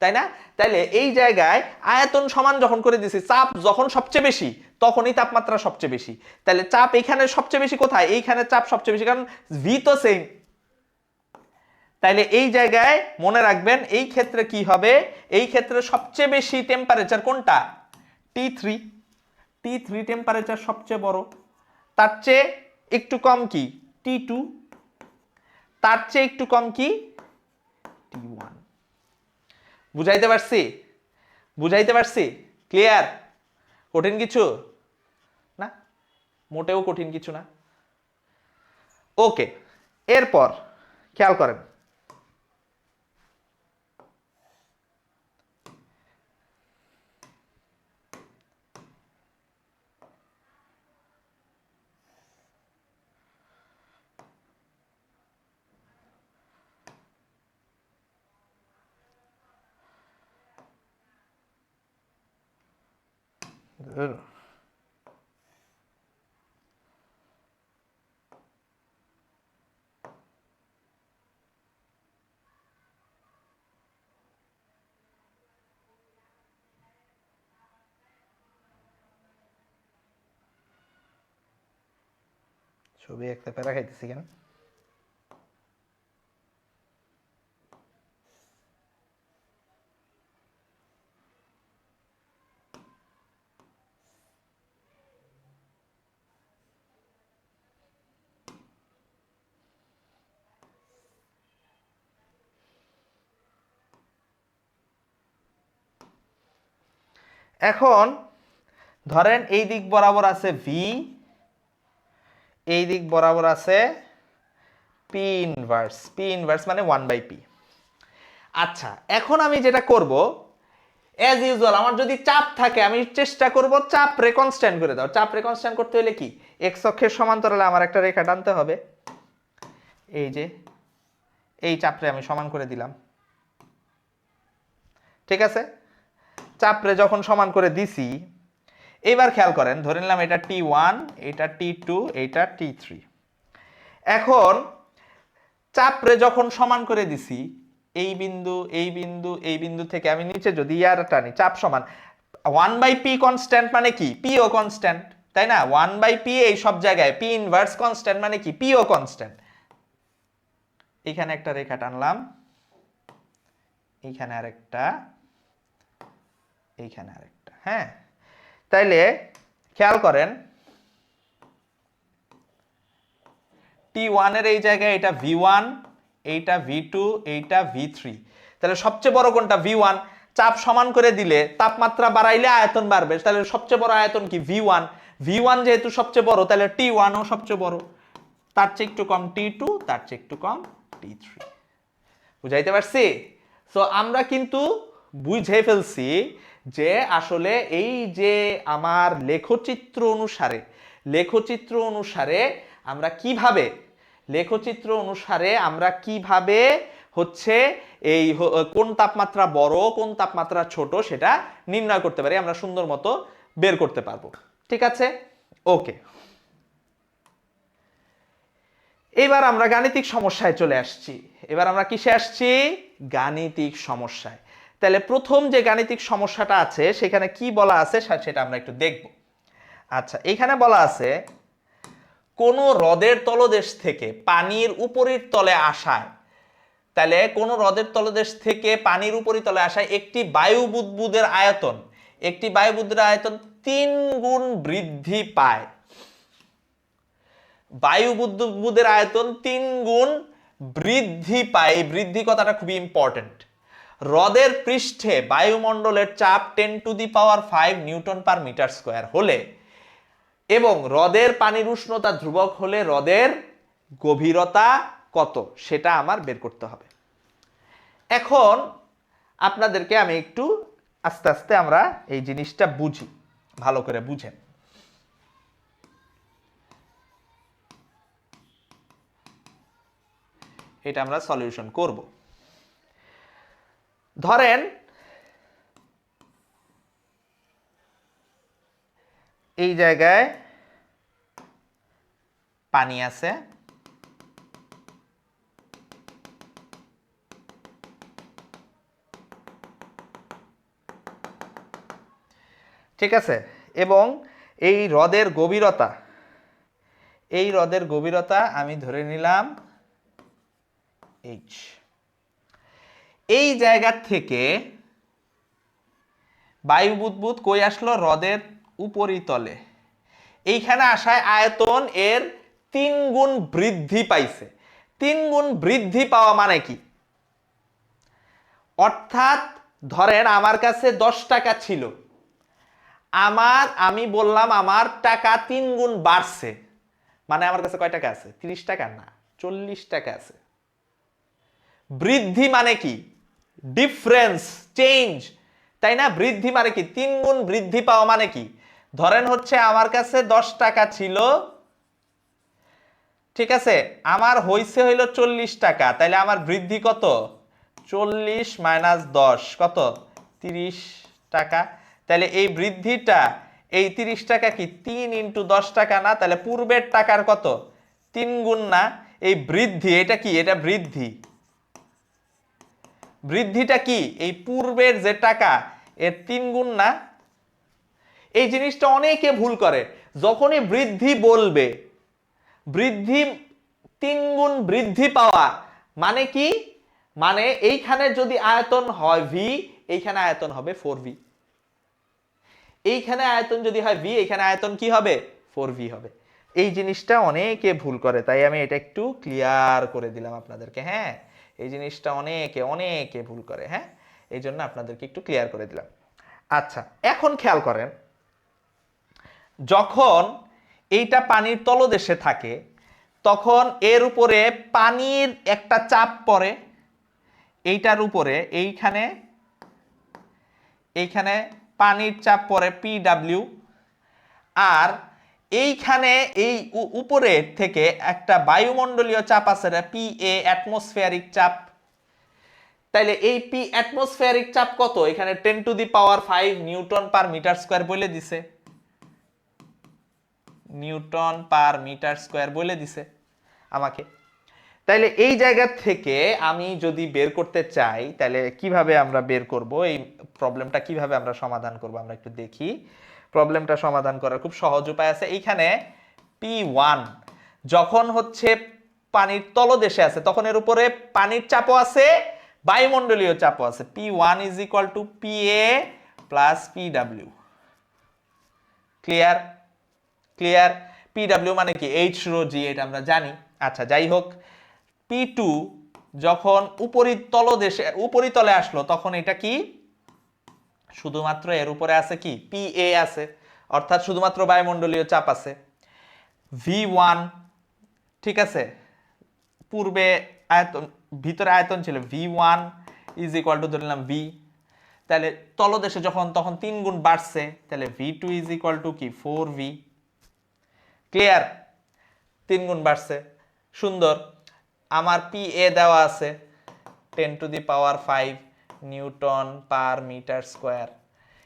তাই না? তাইলে এই জায়গায় আয়তন সমান যখন করে দিছি, চাপ যখন সবচেয়ে বেশি তখনই তাপমাত্রা সবচেয়ে বেশি, তাহলে চাপ এখানে সবচেয়ে বেশি কোথায়, এইখানে চাপ সবচেয়ে বেশি, কারণ ভি তো সেম। তাইলে এই জায়গায় মনে রাখবেন এই ক্ষেত্রে কি হবে, এই ক্ষেত্রে সবচেয়ে বেশি টেম্পারেচার কোনটা, T3, T3 টেম্পারেচার সবচেয়ে বড়, তার চেয়ে একটু কম কি T2, তার চেয়ে একটু কম কি T1। বুঝাইতে পারছি, বুঝাইতে পারছি, ক্লিয়ার? কঠিন কিছু না, মোটেও কঠিন কিছু না। ওকে, এরপর খেয়াল করেন, ছবি একটা প্যারা খাইতেছি কেন? এখন ধরেন এই দিক বরাবর আছে ভি, এই দিক বরাবর আছে পি ইনভার্স, পি ইনভার্স মানে 1/p। আচ্ছা এখন আমি যেটা করব, অ্যাজ ইউজুয়াল আমার যদি চাপ থাকে আমি চেষ্টা করব চাপ রে কনস্ট্যান্ট করে দাও। চাপ রে কনস্ট্যান্ট করতে হলে কি, এক্স অক্ষের সমান্তরালে আমার একটা রেখা টানতে হবে, এই যে এই চাপরে আমি সমান করে দিলাম, ঠিক আছে? চাপরে যখন সমান করে দিছি, এবার খেয়াল করেন ধরে নিলাম এটা T1, এটা T2, এটা T3। এখন চাপরে যখন সমান করে দিছি, এই বিন্দু এই বিন্দু এই বিন্দু থেকে আমি নিচে যদি ইয়ার টানি, চাপ সমান 1/p কনস্ট্যান্ট মানে কি p ও কনস্ট্যান্ট, তাই না? 1/p এই সব জায়গায় p ইনভার্স কনস্ট্যান্ট মানে কি p ও কনস্ট্যান্ট। এখানে একটা রেখা টানলাম, এইখানে আরেকটা, এইখানে আরেকটা, হ্যাঁ? তাইলে খেয়াল করেন T1 এর এই জায়গায় এটা V1, এইটা V2, এইটা V3, তাহলে সবচেয়ে বড় কোনটা, V1। চাপ সমান করে দিলে তাপমাত্রা বাড়াইলে আয়তন বাড়বে, তাহলে সবচেয়ে বড় আয়তন কি V1, V1 যেহেতু সবচেয়ে বড় তাহলে T1 ও সবচেয়ে বড়, তার চেয়ে একটু কম T2, তার চেয়ে একটু কম T3। বুঝাইতে পারছি? সো আমরা কিন্তু বুঝে ফেলছি যে আসলে এই যে আমার লেখচিত্র অনুসারে, লেখচিত্র অনুসারে আমরা কিভাবে, লেখচিত্র অনুসারে আমরা কিভাবে হচ্ছে এই কোন তাপমাত্রা বড় কোন তাপমাত্রা ছোট সেটা নির্ণয় করতে পারি, আমরা সুন্দর মতো বের করতে পারবো। ঠিক আছে, ওকে। এবার আমরা গাণিতিক সমস্যায় চলে আসছি। এবার আমরা কিসে আসছি, গাণিতিক সমস্যায়। তাহলে প্রথম যে গাণিতিক সমস্যাটা আছে সেখানে কি বলা আছে সেটা আমরা একটু দেখব। আচ্ছা এখানে বলা আছে কোন হ্রদের তলদেশ থেকে পানির উপরের তলে আসায়, তাহলে কোন হ্রদের তলদেশ থেকে পানির উপরিতলে আসায় একটি বায়ু বুদবুদের আয়তন, একটি বায়ু বুদবুদের আয়তন 3 গুণ বৃদ্ধি পায়। বায়ু বুদবুদের আয়তন 3 গুণ বৃদ্ধি পায়, এই বৃদ্ধি কথাটা খুবই ইম্পর্টেন্ট। হ্রদের পৃষ্ঠে বায়ুমণ্ডলের চাপ 10⁵ নিউটন পার মিটার স্কয়ার হলে এবং হ্রদের পানির উষ্ণতা ধ্রুবক হলে হ্রদের গভীরতা কত সেটা আমার বের করতে হবে। এখন আপনাদেরকে আমি একটু আস্তে আস্তে আমরা এই জিনিসটা বুঝি, ভালো করে বুঝেন। এটা আমরা সলিউশন করব। ধরেন এই জায়গায় পানি আছে, ঠিক আছে, এবং এই হ্রদের গভীরতা আমি ধরে নিলাম h। এই জায়গা থেকে বায়ু বুদবুদ কই আসলো? হ্রদের উপরিতলে। এইখানে আসায় আয়তন এর 3 গুণ বৃদ্ধি পাইছে। 3 গুণ বৃদ্ধি পাওয়া মানে কি? অর্থাৎ ধরেন আমার কাছে 10 টাকা ছিল, আমি বললাম আমার টাকা 3 গুণ বাড়ছে, মানে আমার কাছে কয় টাকা আছে? 30 টাকা না, 40 টাকা আছে। বৃদ্ধি মানে কি? ডিফারেন্স, চেঞ্জ, তাই না? বৃদ্ধি মানে কি? 3 গুণ বৃদ্ধি পাওয়া মানে কি? ধরেন হচ্ছে আমার কাছে 10 টাকা ছিল, ঠিক আছে, আমার হইছে হইল 40 টাকা, তাইলে আমার বৃদ্ধি কত? 40 মাইনাস 10 কত? 30 টাকা। তাহলে এই বৃদ্ধিটা, এই 30 টাকা কি 3 ইন্টু 10 টাকা না? তাহলে পূর্বের টাকার কত? 3 গুণ না? এই বৃদ্ধি, এটা কি? এটা বৃদ্ধি। বৃদ্ধিটা কি? এই পূর্বের যে টাকা এর 3 গুণ না? এই জিনিসটা অনেকে ভুল করে। যখনই বৃদ্ধি বলবে, বৃদ্ধি 3 গুণ বৃদ্ধি পাওয়া মানে কি? মানে এইখানে যদি আয়তন হয় v, এইখানে আয়তন হবে 4v। এইখানে আয়তন যদি হয় v, এইখানে আয়তন কি হবে? 4v হবে। এই জিনিসটা অনেকে ভুল করে, তাই আমি এটা একটু ক্লিয়ার করে দিলাম আপনাদেরকে। হ্যাঁ, এই জিনিসটা অনেকে ভুল করে। হ্যাঁ, এই জন্য আপনাদেরকে একটু ক্লিয়ার করে দিলাম। আচ্ছা, এখন খেয়াল করেন, যখন এইটা পানির তলদেশে থাকে তখন এর উপরে পানির একটা চাপ পড়ে, এইটার উপরে এইখানে পানির চাপ পড়ে PW, আর এইখানে এই উপরে থেকে একটা বায়ুমণ্ডলীয় চাপ আছে PA, অ্যাটমসফিয়ারিক চাপ। তাইলে এই পি অ্যাটমসফিয়ারিক চাপ কত? এখানে 10⁵ নিউটন পার মিটার স্কয়ার বলে দিছে, নিউটন পার মিটার স্কয়ার বলে দিছে আমাকে। তাইলে এই জায়গা থেকে আমি যদি বের করতে চাই, তাহলে কিভাবে আমরা বের করব? এই প্রবলেমটা কিভাবে আমরা সমাধান করব আমরা একটু দেখি। প্রবলেমটা সমাধান করার খুব সহজ উপায় আছে। এইখানে P1 যখন হচ্ছে পানির তলদেশে আছে তখন এর উপরে পানির চাপও আছে, বায়ুমণ্ডলীয় চাপও আছে। P1 is equal two PA plus PW। Clear? Clear? PW মানে কি? H রো G, এটা আমরা জানি। আচ্ছা, যাই হোক, P2 যখন উপরিতলে আসলো তখন এটা কি? শুধুমাত্র এর উপরে আছে কি? PA আছে, অর্থাৎ শুধুমাত্র বায়ুমণ্ডলীয় চাপ আছে। V1, ঠিক আছে, পূর্বে আয়তন, ভিতরে আয়তন ছিল V1 ইজ ইকুয়াল টু ধরলাম V, তাহলে তলদেশে যখন তখন 3 গুণ বাড়ছে, তাহলে V2 ইজ ইকুয়াল টু কি? 4V। ক্লিয়ার? 3 গুণ বাড়ছে, সুন্দর। আমার PA দেওয়া আছে 10⁵ নিউটন পার মিটার স্কয়ার।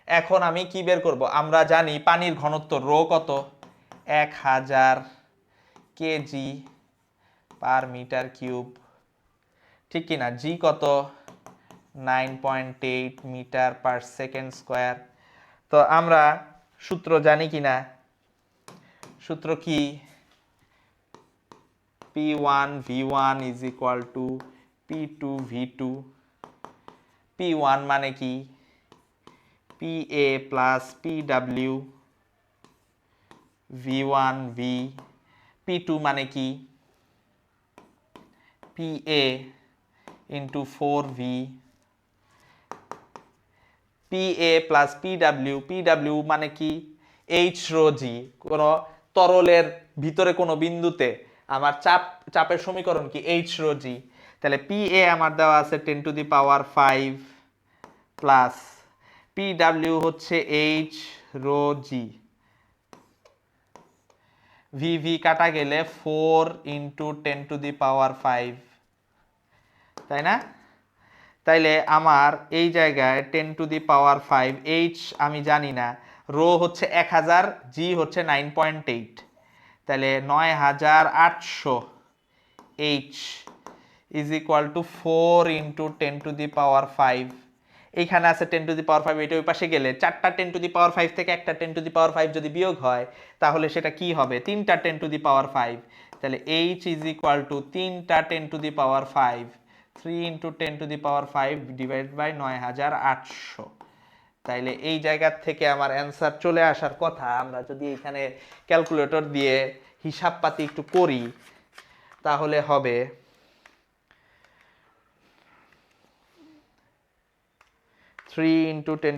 এখন আমি কি বের করব? আমরা জানি পানির ঘনত্ব রো কত? 1000 কেজি পার মিটার কিউব, ঠিক কি না? জি কত? 9.8 মিটার পার সেকেন্ড স্কয়ার। তো আমরা সূত্র জানি কি না? সূত্র কি? P1 V1 is equal to P2 V2। P1 মানে কি? PA plus PW, V1 V। P2 মানে কি? PA into 4V। PA plus PW, PW মানে কি? H rho G। কোন তরলের ভিতরে কোনো বিন্দুতে আমার চাপের সমীকরণ কি? H rho G। তাহলে PA আমার দেওয়া আছে 10⁵ প্লাস PW হচ্ছে H রো জি, ভি কাটা গেলে 4 × 10⁵, তাই না? তাইলে আমার এই জায়গায় 10⁵, এইচ আমি জানি না, রো হচ্ছে 1000, জি হচ্ছে 9.8, তাহলে 9800 এইচ ইজ ইকুয়াল টু 4 × 10⁵। এইখানে আছে 10⁵, এটা ওই পাশে গেলে 4টা 10⁵ থেকে একটা 10⁵ যদি বিয়োগ হয় তাহলে সেটা কি হবে? 3টা 10⁵। তাহলে এইচ ইজ ইকুয়াল টু 3টা 10⁵, 3 × 10⁵ ডিভাইড বাই 9800। তাইলে এই জায়গা থেকে আমার অ্যান্সার চলে আসার কথা। আমরা যদি এখানে ক্যালকুলেটর দিয়ে হিসাব পাতি একটু করি তাহলে হবে 3 × 10⁵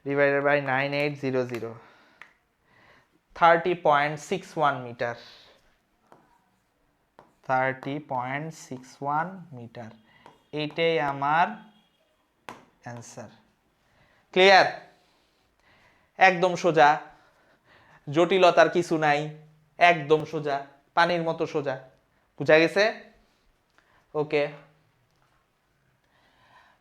divided by 9800, 30.61 মিটার, 30.61 মিটার। এইটাই আমার অ্যান্সার। ক্লিয়ার? একদম সোজা, জটিলতার কিছু নাই, একদম সোজা, পানির মতো সোজা। বুঝা গেছে? ওকে।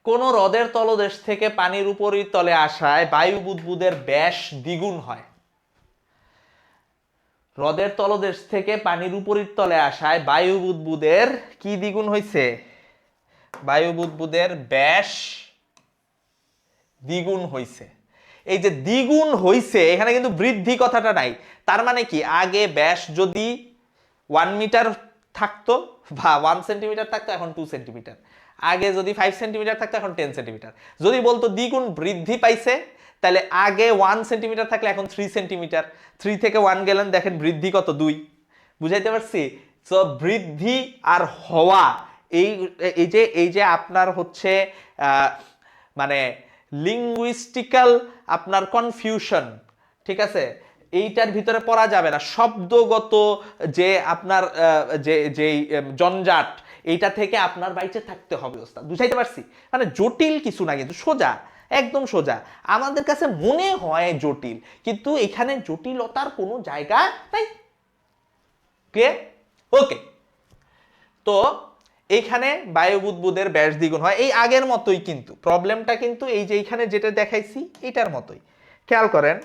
কোন হ্রদের তলদেশ থেকে পানির উপরের তলে আসায় বায়ু বুদবুদের ব্যাস দ্বিগুণ হয়। হ্রদের তলদেশ থেকে পানির উপরের তলে আসায় বায়ু বুদবুদের কি দ্বিগুণ হয়েছে? বায়ু বুদবুদের ব্যাস দ্বিগুণ হয়েছে। এই যে দ্বিগুণ হয়েছে, এখানে কিন্তু বৃদ্ধি কথাটা নাই। তার মানে কি, আগে ব্যাস যদি 1 মিটার থাকতো বা 1 সেন্টিমিটার থাকতো, এখন 2 সেন্টিমিটার। আগে যদি 5 সেন্টিমিটার থাকতো, এখন 10 সেন্টিমিটার। যদি বলতো দ্বিগুণ বৃদ্ধি পাইছে, তাহলে আগে 1 সেন্টিমিটার থাকলে এখন 3 সেন্টিমিটার। 3 থেকে 1 গেলেন, দেখেন বৃদ্ধি কত? 2। বুঝাইতে পারছি? তো বৃদ্ধি আর হওয়া, এই যে আপনার হচ্ছে মানে লিঙ্গুইস্টিক্যাল আপনার কনফিউশন, ঠিক আছে, এইটার ভিতরে পড়া যাবে না। শব্দগত যে আপনার যে জঞ্জাট, এইটা থেকে আপনার বাইচে থাকতে হবে ওস্তাদ। বুঝাইতে পারছি? মানে জটিল কিছু না, কিন্তু সোজা, একদম সোজা। আমাদের কাছে মনে হয় জটিল, কিন্তু এখানে জটিলতার কোনো জায়গা নাই। ক্লিয়ার? ওকে। তো এইখানে বায়ু বুদবুদের ব্যাস দ্বিগুণ হয়, এই আগের মতোই, কিন্তু প্রবলেমটা কিন্তু এই যে এইখানে যেটা দেখাইছি এটার মতোই। খেয়াল করেন,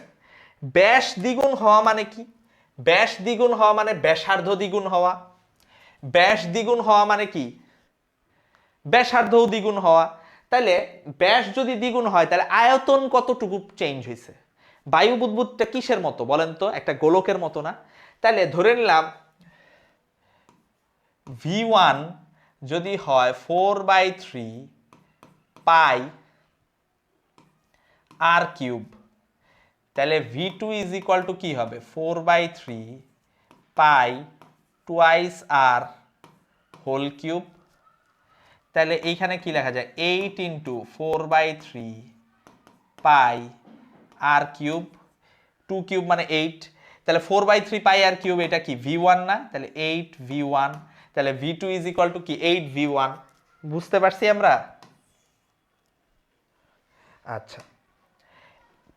ব্যাস দ্বিগুণ হওয়া মানে কি? ব্যাস দ্বিগুণ হওয়া মানে ব্যাসার্ধ দ্বিগুণ হওয়া। ব্যাস দ্বিগুণ হওয়া মানে কি? ব্যাসার্ধও দ্বিগুণ হওয়া। তাহলে ব্যাস যদি দ্বিগুণ হয়, তাহলে আয়তন কতটুকু চেঞ্জ হয়েছে? বায়ু বুদবুদটা কিসের মতো বলেন তো? একটা গোলকের মতো না? তাহলে ধরে নিলাম V1 যদি হয় 4/3 পাই r কিউব, তাহলে V2 ইজ ইকুয়াল টু কি হবে? 4/3 পাই টুয়াইস r হোল কিউব। তাহলে এইখানে কি লেখা যায়? 8 × 4/3 পাই r কিউব, 2 কিউব মানে 8। তাহলে 4/3 পাই r কিউব, এটা কি V1 না? তাহলে 8V1। তাহলে V2 ইজ ইকুয়াল টু কি? 8V1। বুঝতে পারছি আমরা? আচ্ছা,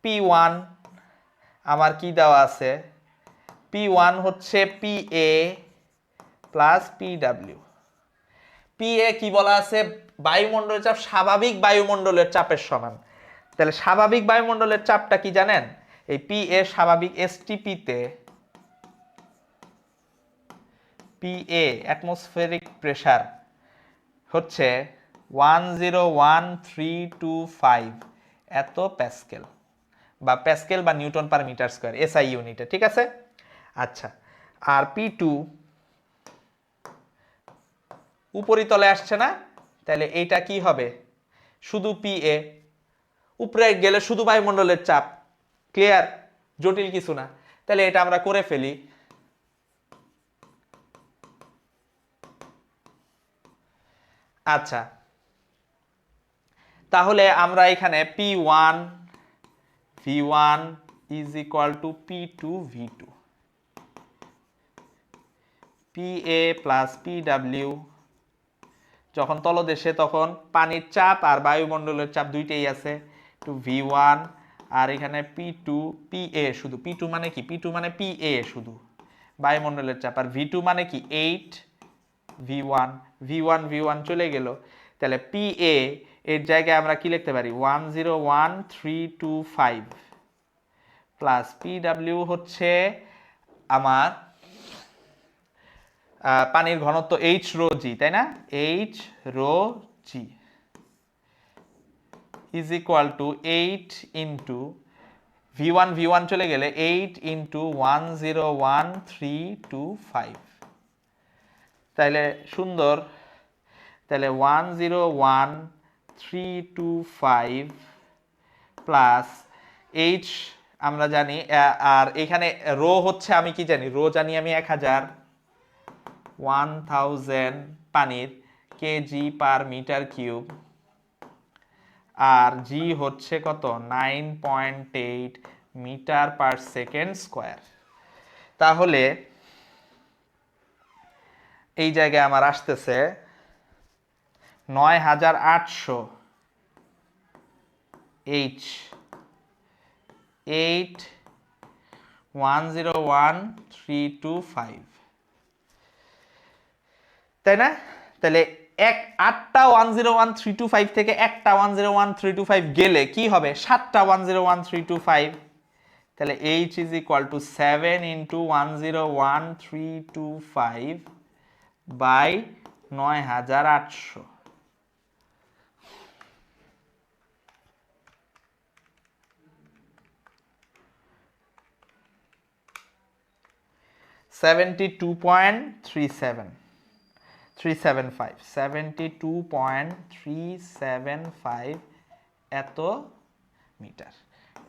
P1 আমার কি দেওয়া আছে? P1 হচ্ছে PA প্লাস PW। PA কি বলা আছে? বায়ুমণ্ডলের চাপ স্বাভাবিক বায়ুমণ্ডলের চাপের সমান। তাহলে স্বাভাবিক বায়ুমণ্ডলের চাপটা কি জানেন? এই PA স্বাভাবিক STP তে PA অ্যাটমসফেরিক প্রেসার হচ্ছে 101,325 এত প্যাসকেল, বা প্যাসকেল বা newton per metre square, SI ইউনিটে, ঠিক আছে? আচ্ছা, আর P2 উপরিতলে আসছে না? তাহলে এইটা কি হবে? শুধু PA। উপরে গেলে শুধু বায়ুমণ্ডলের চাপ। ক্লিয়ার? জটিল কিছু না। তাহলে এটা আমরা করে ফেলি। আচ্ছা, তাহলে আমরা এখানে P1 V1 is equal two P2 V2, PA plus PW যখন তলদেশে, তখন পানির চাপ আর বায়ুমণ্ডলের চাপ দুইটাই আছে, টু V1 আর এখানে P2 PA শুধু, P2 মানে কি, P2 মানে PA শুধু বায়ুমণ্ডলের চাপ, আর V2 মানে কি 8 V1, V1 চলে গেল, তাহলে PA এর জায়গায় আমরা কি লিখতে পারি 101325 প্লাস PW হচ্ছে আমার পানির ঘনত্ব H রো জি, তাই না, H rho G is equal to 8 into V1 চলে গেলে 8 ইন্টু 101325, তাহলে সুন্দর, তাহলে 101325 প্লাস H আমরা জানি, আর এখানে রো হচ্ছে আমি কি জানি, রো জানি আমি 1000 পানির কেজি পার মিটার কিউব, আর জি হচ্ছে কত 9.8 মিটার পার সেকেন্ড স্কোয়ার। তাহলে এই জায়গায় আমার আসতেছে 9800 H 8101,325, তাই না? তাহলে আটটা 101325 থেকে একটা 101325 গেলে কি হবে 7টা 101325, তাহলে H is equal to 7 into 101325 by 9800। 72.375 এত মিটার,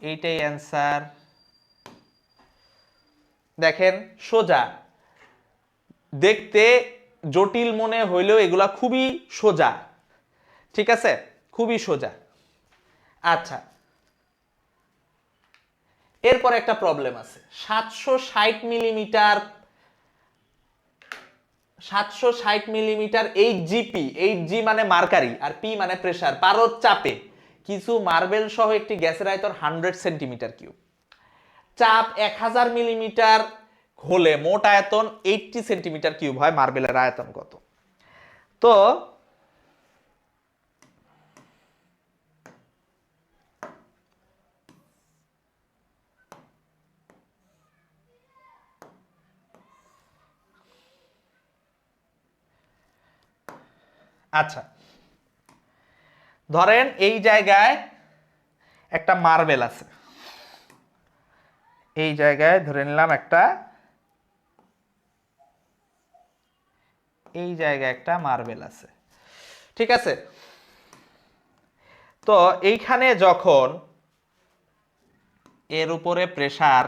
এইটাই অ্যান্সার। দেখেন সোজা, দেখতে জটিল মনে হইলেও এগুলা খুবই সোজা, ঠিক আছে, খুবই সোজা। আচ্ছা, এরপর একটা প্রবলেম আছে, 760 মিলিমিটার 8GP, 8G মানে মার্কারি আর P মানে প্রেসার, পারদ চাপে কিছু মার্বেল সহ একটি গ্যাসের আয়তন 100 সেন্টিমিটার কিউব, চাপ 1000 মিলিমিটার হলে মোট আয়তন 80 সেন্টিমিটার কিউব হয়, মার্বেলের আয়তন কত? তো আচ্ছা, ধরেন এই জায়গায় একটা মার্বেল আছে, এই জায়গায় ধরে নিলাম এই জায়গায় একটা মার্বেল আছে, ঠিক আছে। তো এইখানে যখন এর উপরে প্রেসার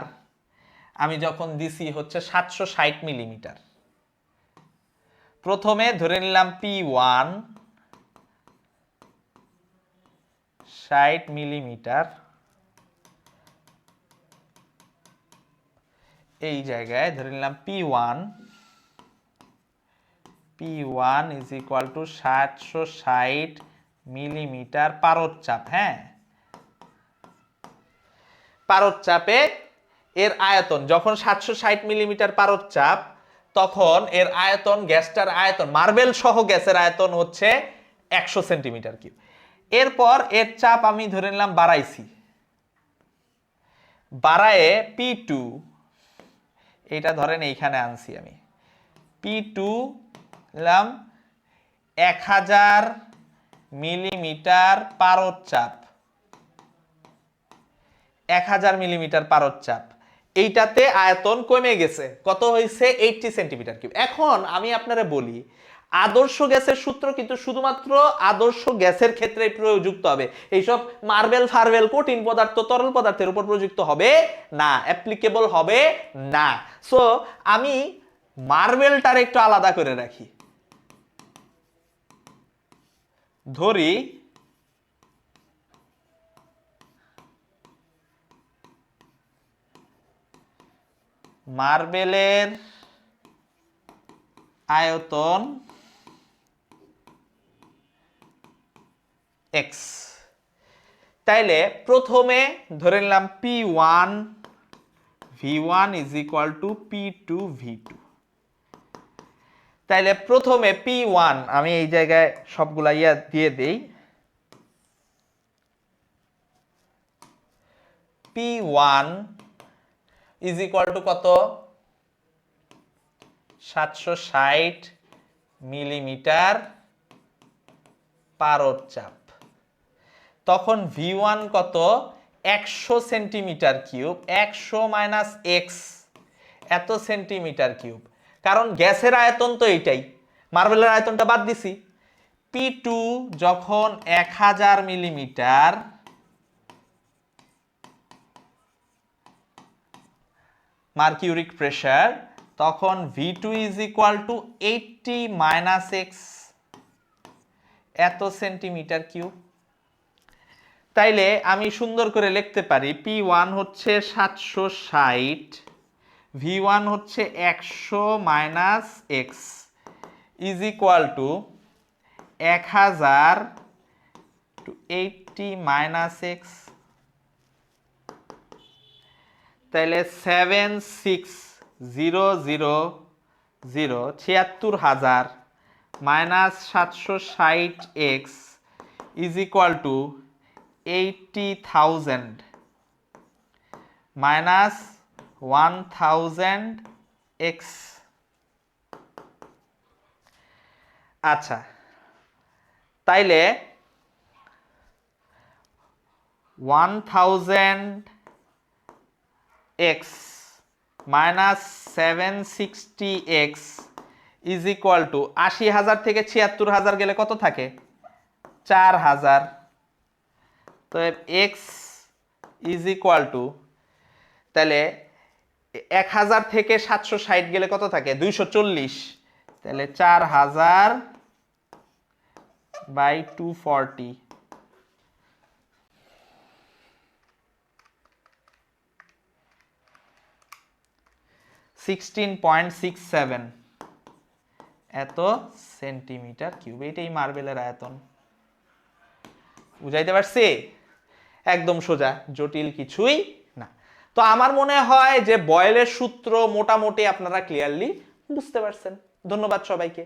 আমি যখন দিছি হচ্ছে 760 মিলিমিটার, প্রথমে ধরে নিলাম P1 60 মিলিমিটার, এই জায়গায় ধরে নিলাম P1 is equal two 760 millimetre পারদ চাপ, হ্যাঁ, পারদ চাপে এর আয়তন যখন 760 মিলিমিটার পারদ চাপ, তখন এর আয়তন, গ্যাসটার আয়তন, মার্বেল সহ গ্যাসের আয়তন হচ্ছে 100 সেন্টিমিটার কিউব। এরপর এর চাপ আমি ধরে নিলাম বাড়াইছি, বাড়ায়ে P2, এটা ধরেন এইখানে আনছি আমি, P2 নিলাম 1000 মিলিমিটার পারদ চাপ, 1000 মিলিমিটার পারদ চাপ, এইটাতে আয়তন কমে গেছে, কত হয়েছে 80 সেন্টিমিটার কিউব। এখন আমি আপনারা বলি, আদর্শ গ্যাসের সূত্র কিন্তু শুধুমাত্র আদর্শ গ্যাসের ক্ষেত্রে প্রযুক্ত হবে, এইসব মার্বেল ফার্বেল কঠিন পদার্থ তরল পদার্থের উপর প্রযুক্ত হবে না, অ্যাপ্লিকেবল হবে না। সো আমি মার্বেলটার একটু আলাদা করে রাখি, ধরি মার্বেলের আয়তন x, তাইলে প্রথমে ধরে নিলাম P1 V1 is equal two P2 V2। তাইলে প্রথমে P1 আমি এই জায়গায় সবগুলা ইয়া দিয়ে দেই। P1 ইজ ইকুয়াল টু কত? 760 মিলিমিটার পারদ চাপ। তখন V1 কত? 100 সেন্টিমিটার কিউব। 100 মাইনাস এক্স, এত সেন্টিমিটার কিউব। কারণ গ্যাসের আয়তন তো এইটাই, মার্বেলের আয়তনটা বাদ দিছি। P2 যখন 1000 মিলিমিটার মার্কিউরিক প্রেসার, তখন V2 is equal two 80 minus x, এত সেন্টিমিটার কিউব। তাইলে আমি সুন্দর করে লিখতে পারি P1 হচ্ছে 760, V1 হচ্ছে 100 minus X is equal to 1000 to 80 minus X. তাইলে 76000 minus 760 X is equal to 80,000 minus 1000 X. আচ্ছা, তাইলে 1000 X minus 760 X is equal to 80,000 থেকে 76,000 গেলে কত থাকে? 4000। তো এক্স ইজ ইকুয়াল টু, তাহলে 1000 থেকে 760 গেলে কত থাকে? 240। তাহলে 4000 বাই 240, 16.67 এত সেন্টিমিটার কিউব। এটাই মার্বেলের আয়তন। বুঝাইতে পারছি? একদম সোজা, জটিল কিছুই না। তো আমার মনে হয় যে বয়েলের সূত্র মোটামুটি আপনারা ক্লিয়ারলি বুঝতে পারছেন। ধন্যবাদ সবাইকে।